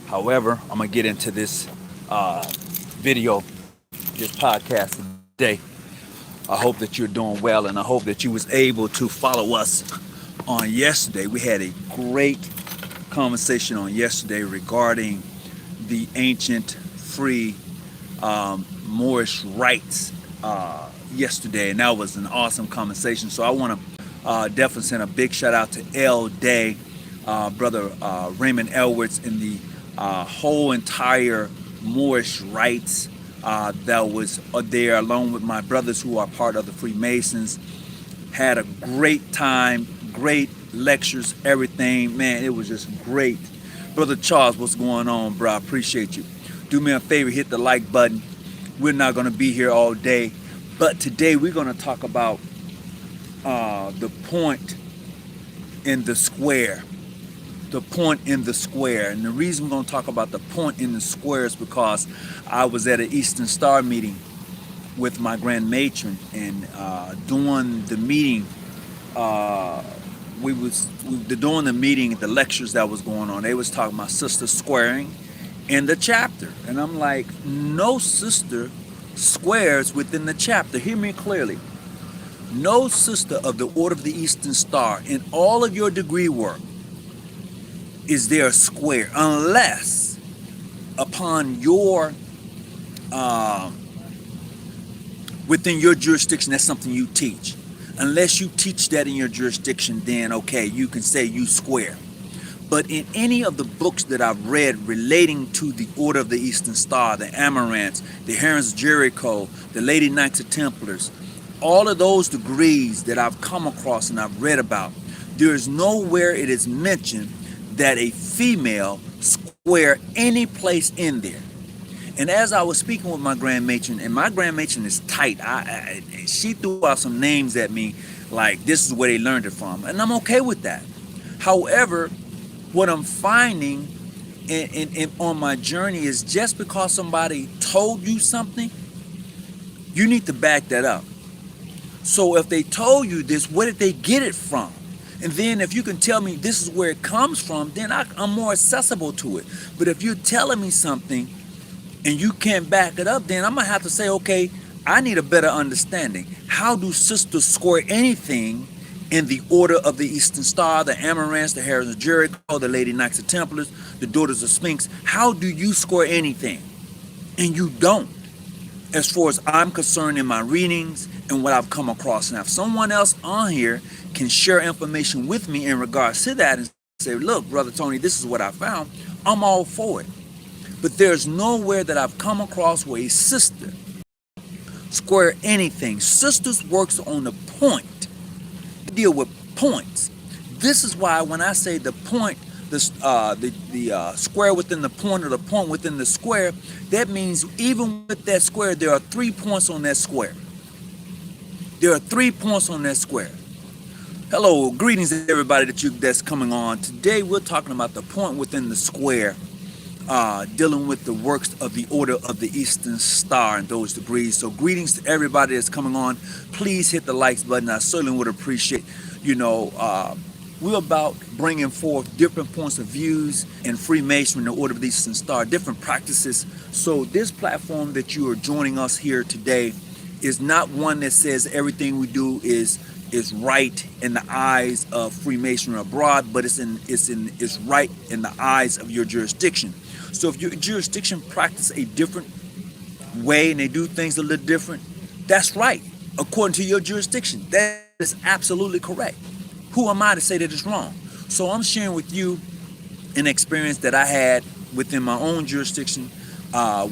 However, I'm gonna get into this video, this podcast today. I hope that you're doing well, and I hope that you was able to follow us on yesterday. We had a great conversation on yesterday regarding the ancient free Moorish rights yesterday, and that was an awesome conversation. So I want to definitely send a big shout out to L Day, brother Raymond Elwards, and the whole entire Moorish rights that was there, along with my brothers who are part of the Freemasons. Had a great time, great lectures, everything. Man, it was just great. Brother Charles, what's going on, bro? I appreciate you. Do me a favor, hit the like button. We're not going to be here all day, but today we're going to talk about the point in the square. The point in the square. And the reason we're going to talk about the point in the square is because I was at an Eastern Star meeting with my grand matron, and during the meeting, during the meeting, the lectures that was going on, they was talking about sister squaring in the chapter, and I'm like, no sister squares within the chapter. Hear me clearly. No sister of the Order of the Eastern Star in all of your degree work is there a square, unless upon your within your jurisdiction, that's something you teach. Unless you teach that in your jurisdiction, then okay, you can say you square. But in any of the books that I've read relating to the Order of the Eastern Star, the Amaranths, the Herons of Jericho, the Lady Knights of Templars, all of those degrees that I've come across and I've read about, there is nowhere it is mentioned that a female square any place in there. And as I was speaking with my grand matron, and my grand matron is tight, she threw out some names at me like this is where they learned it from, and I'm okay with that. However, what I'm finding on my journey is just because somebody told you something, you need to back that up. So if they told you this, where did they get it from? And then if you can tell me this is where it comes from, then I'm more accessible to it. But if you're telling me something and you can't back it up, then I'm gonna have to say, okay, I need a better understanding. How do sisters square anything in the Order of the Eastern Star, the Amaranths, the Herons of Jericho, the Lady Knights of Templars, the Daughters of Sphinx? How do you square anything? And you don't, as far as I'm concerned, in my readings and what I've come across. Now, if someone else on here can share information with me in regards to that and say, look, Brother Tony, this is what I found, I'm all for it. But there's nowhere that I've come across where a sister square anything. Sisters works on the point. They deal with points. This is why when I say the point, the square within the point, or the point within the square, that means even with that square, there are 3 points on that square. There are 3 points on that square. Hello, greetings to everybody that's coming on. Today we're talking about the point within the square, dealing with the works of the Order of the Eastern Star and those degrees. So greetings to everybody that's coming on. Please hit the likes button. I certainly would appreciate, we're about bringing forth different points of views in Freemasonry, the Order of the Eastern Star, different practices. So this platform that you are joining us here today is not one that says everything we do is right in the eyes of Freemasonry abroad, but it's right in the eyes of your jurisdiction. So if your jurisdiction practice a different way and they do things a little different, that's right according to your jurisdiction. That is absolutely correct. Who am I to say that it's wrong? So I'm sharing with you an experience that I had within my own jurisdiction,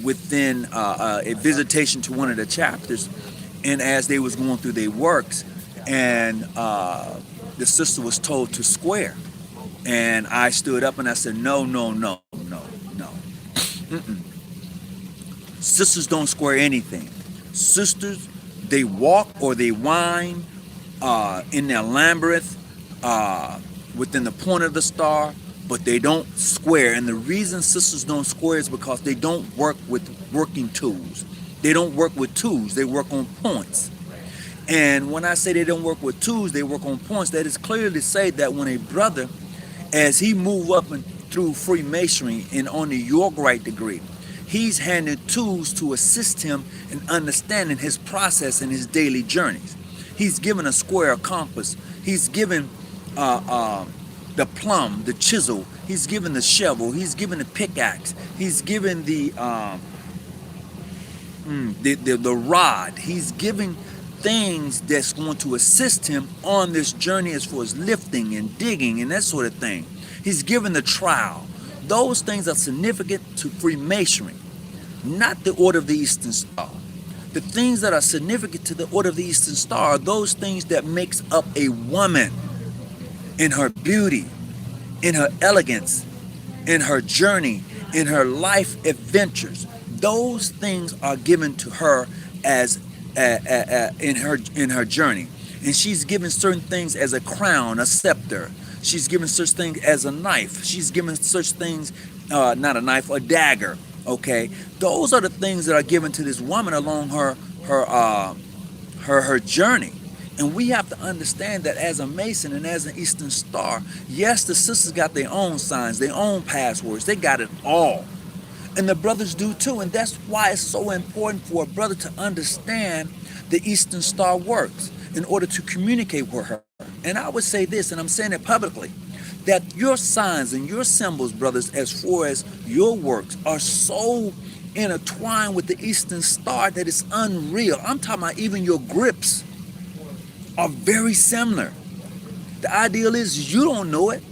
within a visitation to one of the chapters, and as they was going through their works, and the sister was told to square, and I stood up and I said, no. Sisters don't square anything. Sisters, they walk or they wind in their labyrinth within the point of the star, but they don't square. And the reason sisters don't square is because they don't work with working tools. They don't work with tools, they work on points. And when I say they don't work with tools, they work on points, that is clearly to say that when a brother, as he move up through Freemasonry and on the Yorkright degree, he's handed tools to assist him in understanding his process and his daily journeys. He's given a square compass. He's given the plumb, the chisel. He's given the shovel. He's given the pickaxe. He's given the rod. He's giving things that's going to assist him on this journey as far as lifting and digging and that sort of thing. He's given the trowel. Those things are significant to Freemasonry, not the Order of the Eastern Star. The things that are significant to the Order of the Eastern Star are those things that makes up a woman in her beauty, in her elegance, in her journey, in her life adventures. Those things are given to her as in her journey, and she's given certain things as a crown, a scepter. She's given such things as a knife. She's given such things, not a knife, a dagger. Okay, those are the things that are given to this woman along her journey. And we have to understand that as a Mason and as an Eastern Star, yes, the sisters got their own signs, their own passwords. They got it all. And the brothers do too. And that's why it's so important for a brother to understand the Eastern Star works in order to communicate with her. And I would say this, and I'm saying it publicly, that your signs and your symbols, brothers, as far as your works, are so intertwined with the Eastern Star that it's unreal. I'm talking about even your grips are very similar. The ideal is you don't know it,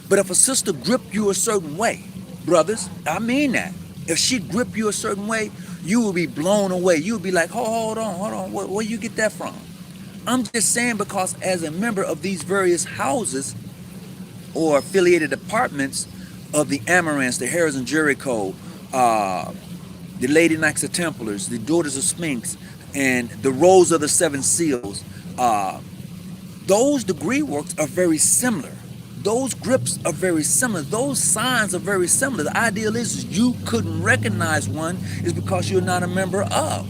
but if a sister grip you a certain way, brothers, I mean that. If she grip you a certain way, you will be blown away. You'll be like, hold on, where you get that from? I'm just saying, because as a member of these various houses or affiliated departments of the Amarants, the Harrods and Jericho, the Lady Knights of Templars, the Daughters of Sphinx, and the Rolls of the Seven Seals, those degree works are very similar. Those grips are very similar. Those signs are very similar. The ideal is you couldn't recognize one is because you're not a member of.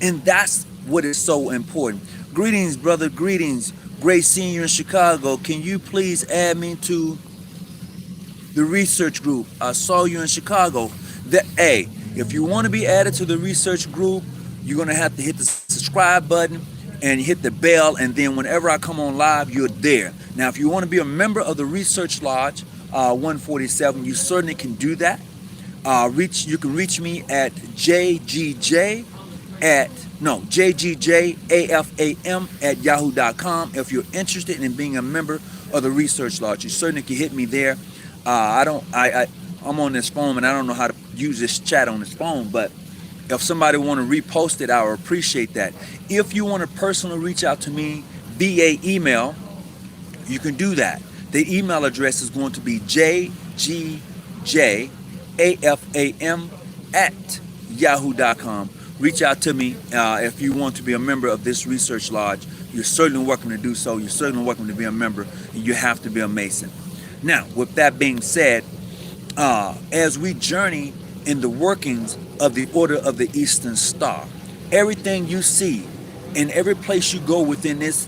And that's what is so important. Greetings, brother. Greetings. Great seeing you in Chicago. Can you please add me to the research group? I saw you in Chicago. Hey, if you want to be added to the research group, you're going to have to hit the subscribe button and hit the bell, and then whenever I come on live, you're there. Now, if you want to be a member of the Research Lodge 147, you certainly can do that. You can reach me at jgjafam at yahoo.com. If you're interested in being a member of the Research Lodge, you certainly can hit me there. I'm on this phone and I don't know how to use this chat on this phone, but if somebody want to repost it, I would appreciate that. If you want to personally reach out to me via email, you can do that. The email address is going to be jgjafam at yahoo.com. Reach out to me if you want to be a member of this Research Lodge. You're certainly welcome to do so. You're certainly welcome to be a member. And you have to be a Mason. Now, with that being said, as we journey in the workings of the Order of the Eastern Star, everything you see in every place you go within this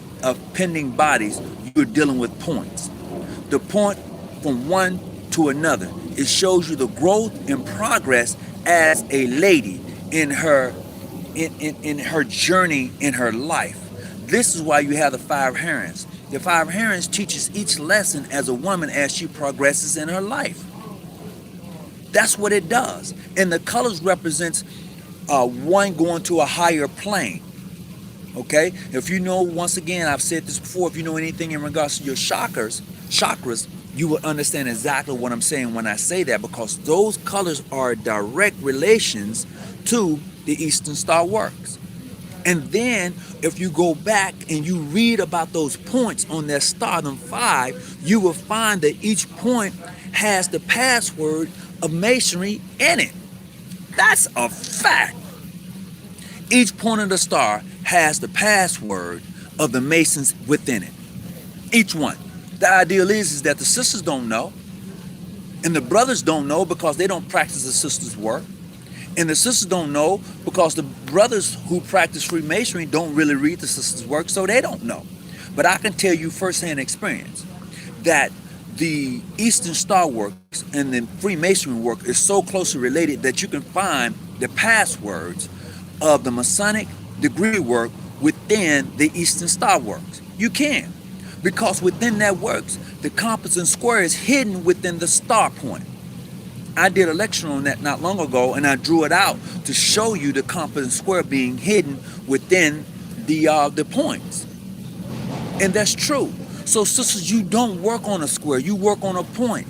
pending bodies, you're dealing with points. The point from one to another, it shows you the growth and progress as a lady in her journey in her life. This is why you have the five herons. The five herons teaches each lesson as a woman as she progresses in her life. That's what it does. And the colors represents one going to a higher plane. Okay? If you know, once again, I've said this before, if you know anything in regards to your chakras, you will understand exactly what I'm saying when I say that, because those colors are direct relations to the Eastern Star works. And then if you go back and you read about those points on that star, them five, you will find that each point has the password of Masonry in it. That's a fact. Each point of the star has the password of the Masons within it. Each one. The ideal is that the sisters don't know, and the brothers don't know because they don't practice the sisters' work. And the sisters don't know because the brothers who practice Freemasonry don't really read the sisters' work, so they don't know. But I can tell you firsthand experience that the Eastern Star works and the Freemasonry work is so closely related that you can find the passwords of the Masonic degree work within the Eastern Star works. You can, because within that works, the compass and square is hidden within the star point. I did a lecture on that not long ago, and I drew it out to show you the compass and square being hidden within the points, and that's true. So sisters, you don't work on a square, you work on a point.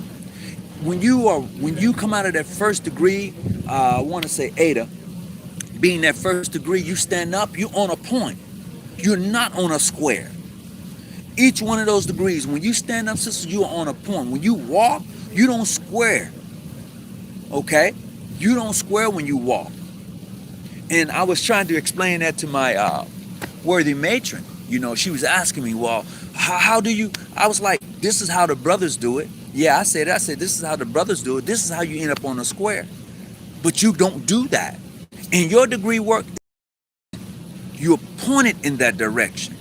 When you come out of that first degree, I want to say Eta, being that first degree, you stand up, you're on a point. You're not on a square. Each one of those degrees, when you stand up, sisters, you are on a point. When you walk, you don't square. Okay? You don't square when you walk. And I was trying to explain that to my worthy matron. You know, she was asking me, well, how do you, I was like, this is how the brothers do it. Yeah, I said, this is how the brothers do it. This is how you end up on a square. But you don't do that. In your degree work, you're pointed in that direction.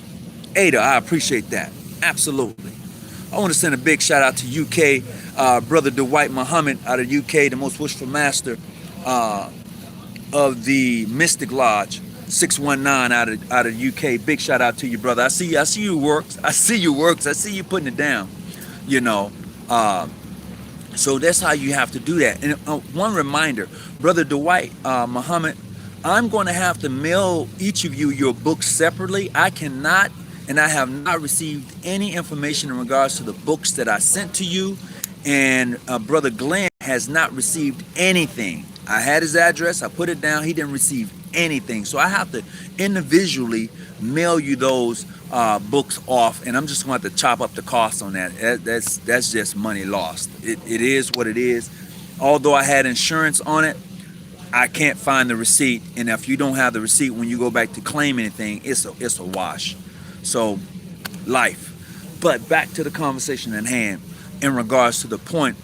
Ada, I appreciate that. Absolutely. I want to send a big shout out to UK, Brother Dwight Muhammad out of UK, the most wishful master of the Mystic Lodge, 619 out of UK. Big shout out to you, brother. I see you works. I see you putting it down. You know, so that's how you have to do that. And one reminder, Brother Dwight Muhammad, I'm going to have to mail each of you your books separately. I cannot, and I have not received any information in regards to the books that I sent to you. And Brother Glenn has not received anything. I had his address, I put it down, he didn't receive anything. So I have to individually mail you those books off, and I'm just going to have to chop up the cost on that. That's just money lost. It is what it is. Although I had insurance on it, I can't find the receipt, and if you don't have the receipt when you go back to claim anything, it's a wash. So, life. But back to the conversation at hand in regards to the point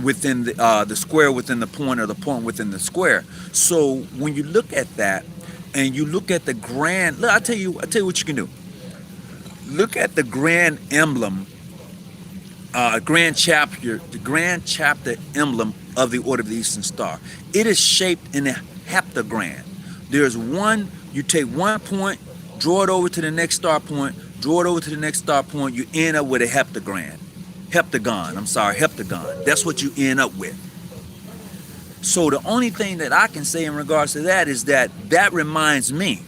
within the square within the point, or the point within the square. So when you look at that and you look at the grand, look, I tell you what you can do. Look at the grand emblem, the grand chapter emblem of the Order of the Eastern Star. It is shaped in a heptagram. There's one, you take one point, draw it over to the next star point, draw it over to the next star point, you end up with a heptagon. That's what you end up with. So the only thing that I can say in regards to that is that reminds me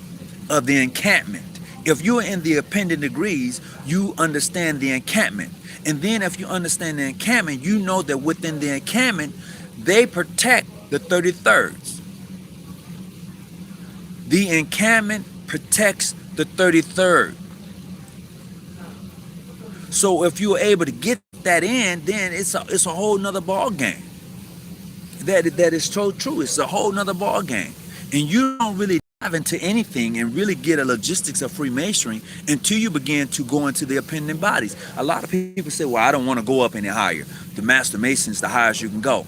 of the encampment. If you're in the appended degrees, you understand the encampment. And then if you understand the encampment, you know that within the encampment, they protect the 33rds. The encampment protects the 33rd. So if you're able to get that in, then it's a whole nother ball game. That is so true. It's a whole nother ball game. And you don't really dive into anything and really get a logistics of Freemasonry until you begin to go into the appendant bodies. A lot of people say, well, I don't want to go up any higher. The Master Mason's the highest you can go.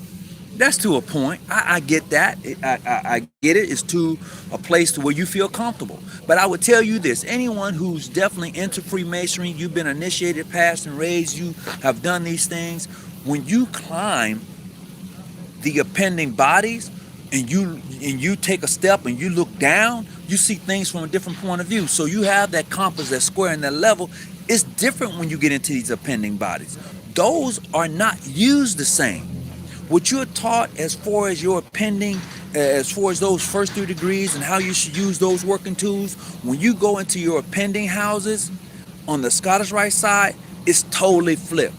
That's to a point. I get that. I get it. It's to a place to where you feel comfortable. But I would tell you this, anyone who's definitely into Freemasonry, you've been initiated, passed, and raised, you have done these things, when you climb the appending bodies and you take a step and you look down, you see things from a different point of view. So you have that compass, that square, and that level. It's different when you get into these appending bodies. Those are not used the same. What you're taught as far as your appending, as far as those first 3 degrees and how you should use those working tools, when you go into your appending houses on the Scottish Rite side, it's totally flipped.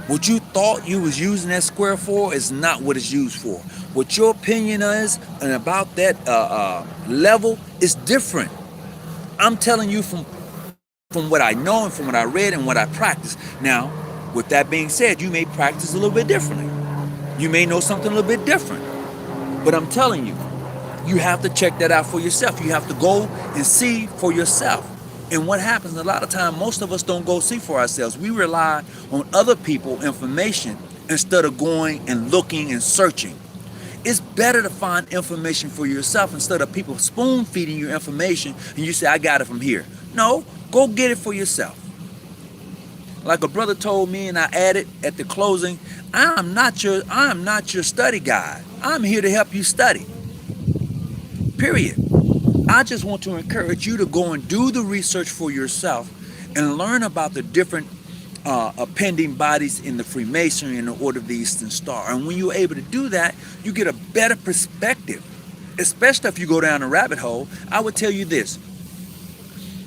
What you thought you was using that square for is not what it's used for. What your opinion is and about that level is different. I'm telling you from what I know and from what I read and what I practice. Now, with that being said, you may practice a little bit differently. You may know something a little bit different. But I'm telling you, you have to check that out for yourself. You have to go and see for yourself. And what happens a lot of times, most of us don't go see for ourselves. We rely on other people's information instead of going and looking and searching. It's better to find information for yourself instead of people spoon feeding you information and you say, I got it from here. No, go get it for yourself. Like a brother told me, and I added at the closing, I am not your study guide. I'm here to help you study. Period. I just want to encourage you to go and do the research for yourself and learn about the different appending bodies in the Freemasonry and the Order of the Eastern Star. And when you're able to do that, you get a better perspective, especially if you go down a rabbit hole. I would tell you this.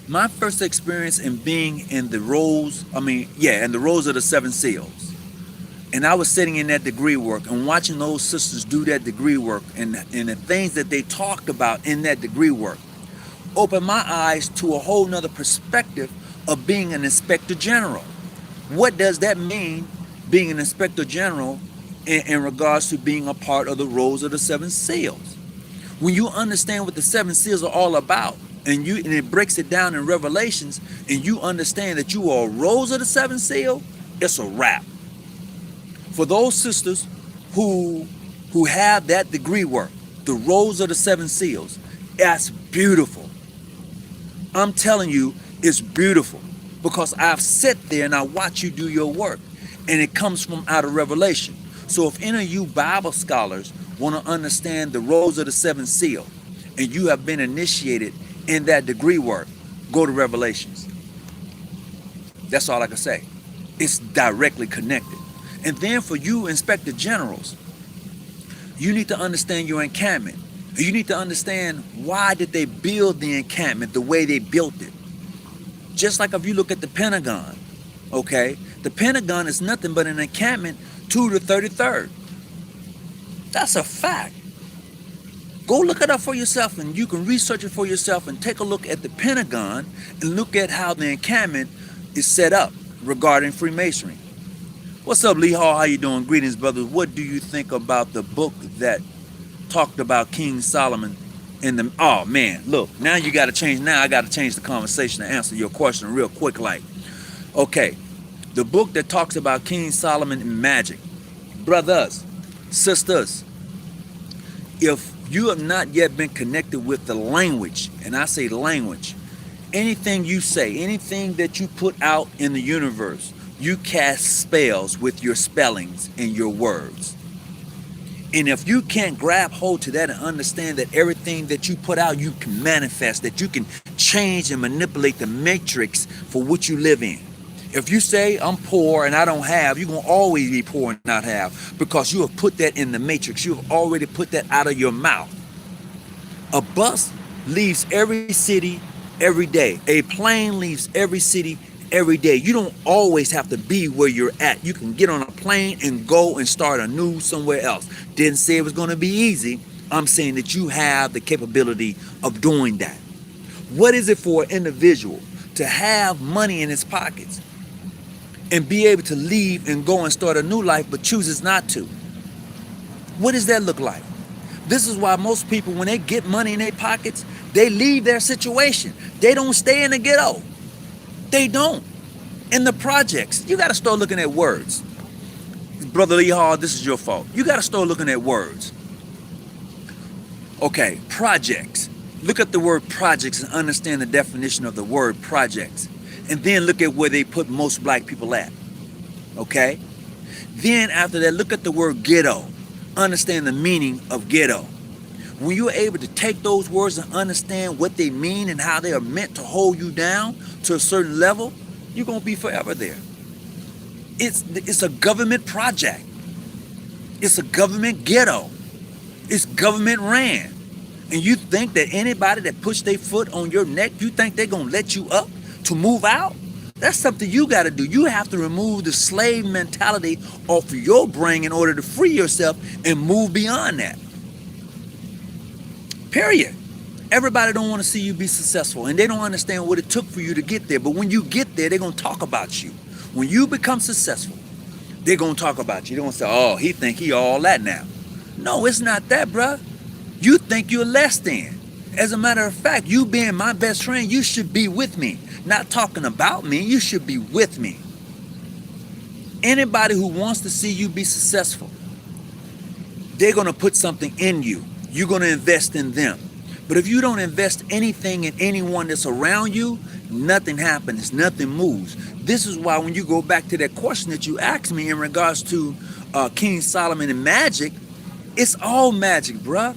My first experience in being in the rows, in the rows of the seven seals. And I was sitting in that degree work and watching those sisters do that degree work and the things that they talked about in that degree work opened my eyes to a whole nother perspective of being an inspector general. What does that mean, being an inspector general, in regards to being a part of the rows of the seven seals? When you understand what the seven seals are all about, and it breaks it down in Revelations, and you understand that you are a rose of the seven seal, it's a wrap. For those sisters who have that degree work, the rose of the seven seals, that's beautiful. I'm telling you, it's beautiful, because I've sat there and I watch you do your work, and it comes from out of Revelation. So if any of you Bible scholars want to understand the rose of the seven seal, and you have been initiated in that degree work, go to Revelations. That's all I can say. It's directly connected. And then for you inspector generals, you need to understand your encampment. You need to understand why did they build the encampment the way they built it. Just like if you look at the Pentagon, okay? The Pentagon is nothing but an encampment to the 33rd. That's a fact. Go look it up for yourself, and you can research it for yourself and take a look at the Pentagon and look at how the encampment is set up regarding Freemasonry. What's up, Lee Hall? How you doing? Greetings, brothers. What do you think about the book that talked about King Solomon in the... Oh, man, look, now you got to change. Now I got to change the conversation to answer your question real quick like. Okay, the book that talks about King Solomon and magic. Brothers, sisters, if you have not yet been connected with the language, and I say language, anything you say, anything that you put out in the universe, you cast spells with your spellings and your words. And if you can't grab hold to that and understand that everything that you put out, you can manifest, that you can change and manipulate the matrix for what you live in. If you say, I'm poor and I don't have, you're going to always be poor and not have, because you have put that in the matrix. You have already put that out of your mouth. A bus leaves every city every day. A plane leaves every city every day. You don't always have to be where you're at. You can get on a plane and go and start anew somewhere else. Didn't say it was going to be easy. I'm saying that you have the capability of doing that. What is it for an individual to have money in his pockets and be able to leave and go and start a new life, but chooses not to? What does that look like? This is why most people, when they get money in their pockets, they leave their situation. They don't stay in the ghetto. They don't. In the projects, you got to start looking at words. Brother Lee Hall, this is your fault. You got to start looking at words. Okay, projects. Look at the word projects and understand the definition of the word projects. And then look at where they put most black people at. Okay? Then after that, look at the word ghetto. Understand the meaning of ghetto. When you're able to take those words and understand what they mean and how they are meant to hold you down to a certain level, you're going to be forever there. It's a government project. It's a government ghetto. It's government ran. And you think that anybody that puts their foot on your neck, you think they're going to let you up to move out? That's something you got to do. You have to remove the slave mentality off of your brain in order to free yourself and move beyond that. Period. Everybody don't want to see you be successful, and they don't understand what it took for you to get there. But when you get there, they're going to talk about you. When you become successful, they're going to talk about you. They're going to say, oh, he think he all that now. No, it's not that, bruh. You think you're less than. As a matter of fact, you being my best friend, you should be with me. Not talking about me, you should be with me. Anybody who wants to see you be successful, they're going to put something in you. You're going to invest in them. But if you don't invest anything in anyone that's around you, nothing happens, nothing moves. This is why when you go back to that question that you asked me in regards to King Solomon and magic, it's all magic, bruh.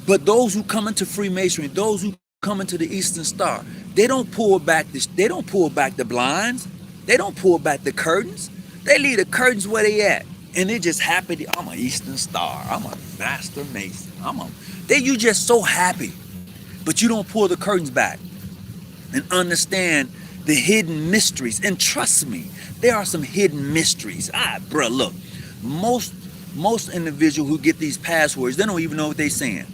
But those who come into Freemasonry, those who come into the Eastern Star, they don't pull back the blinds. They don't pull back the curtains. They leave the curtains where they at. And they're just happy. I'm an Eastern Star. I'm a Master Mason. You just so happy. But you don't pull the curtains back and understand the hidden mysteries. And trust me, there are some hidden mysteries. Bruh, look, most individuals who get these passwords, they don't even know what they're saying.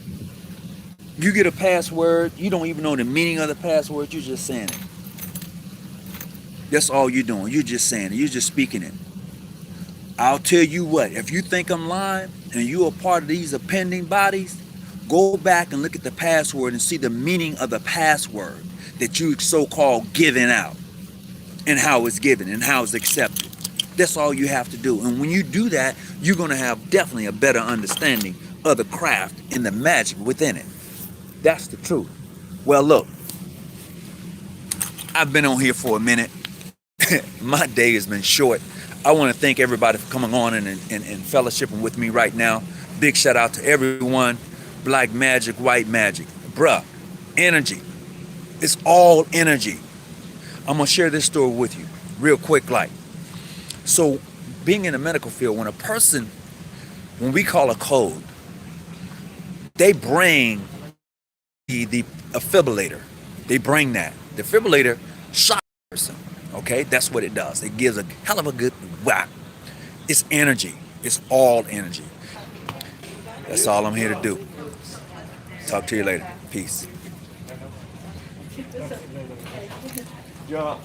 You get a password, you don't even know the meaning of the password, you're just saying it. That's all you're doing. You're just saying it. You're just speaking it. I'll tell you what, if you think I'm lying and you're a part of these appending bodies, go back and look at the password and see the meaning of the password that you so-called giving out and how it's given and how it's accepted. That's all you have to do. And when you do that, you're going to have definitely a better understanding of the craft and the magic within it. That's the truth. Well, look, I've been on here for a minute. My day has been short. I want to thank everybody for coming on and fellowshipping with me right now. Big shout out to everyone. Black magic, white magic. Bruh, energy. It's all energy. I'm going to share this story with you real quick like. So being in the medical field, when we call a code, they bring the defibrillator. They bring that. The defibrillator shocks a person. Okay, that's what it does. It gives a hell of a good whack. It's energy. It's all energy. That's all I'm here to do. Talk to you later. Peace. Yeah.